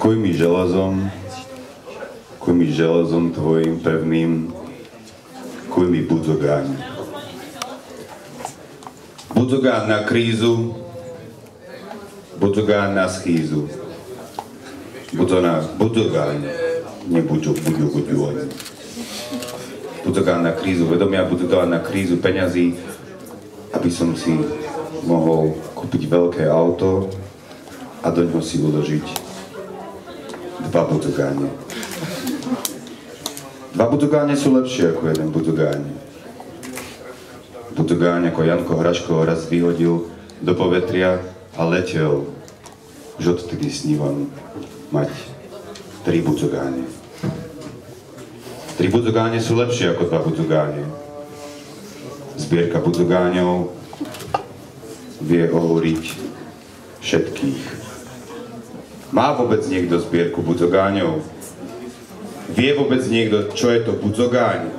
Kuj mi železom tvojim pevným, kuj mi budzogáň. Budzogáň na krízu, budzogáň na schýzu. Budzogáň, nebuďu. Budzogáň na krízu vedomia, budzogáň na krízu peňazí, aby som si mohol kúpiť veľké auto a do ňoho si uložiť 2 budzogáne. 2 budzogáne sú lepšie ako 1 budzogáň. Budzogáň ako Janko Hraško raz vyhodil do povetria a letel. Už odtedy snívam mať 3 budzogáne. 3 budzogáne sú lepšie ako 2 budzogáne. Zbierka budzogáňov vie ohúriť všetkých. Má vôbec niekto zbierku budzogáňov? Vie vôbec niekto, čo je to budzogáň?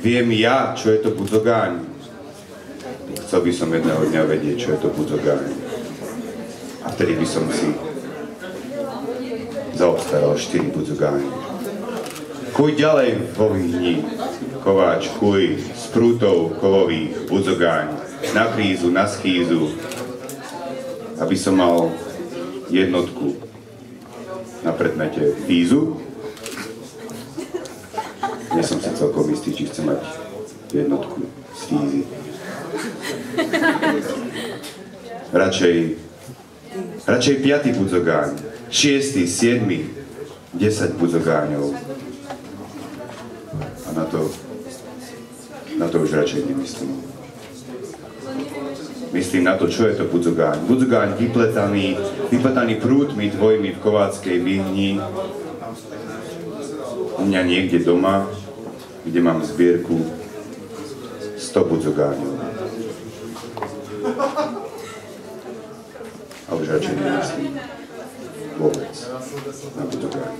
Viem ja, čo je to budzogáň? Chcel by som jedného dňa vedieť, čo je to budzogáň. A vtedy by som si zaobstaral 4 budzogáne. Kuj ďalej vo výhni, kováč, kuj z prútov kovových budzogáň, na krízu, na schýzu, aby som mal jednotku na predmete fízu. Nie som si celkom istý, či chcem mať jednotku z fízy. Radšej 5. budzogáň, 6., 7., 10 budzogáňov. A na to už radšej nemyslím. Myslím na to, čo je to budzogáň. Budzogáň vypletaný prútmi tvojimi v kováckej výhni. U mňa niekde doma, kde mám zbierku 100 budzogáňov. A už radšej nemyslím vôbec na budzogáň.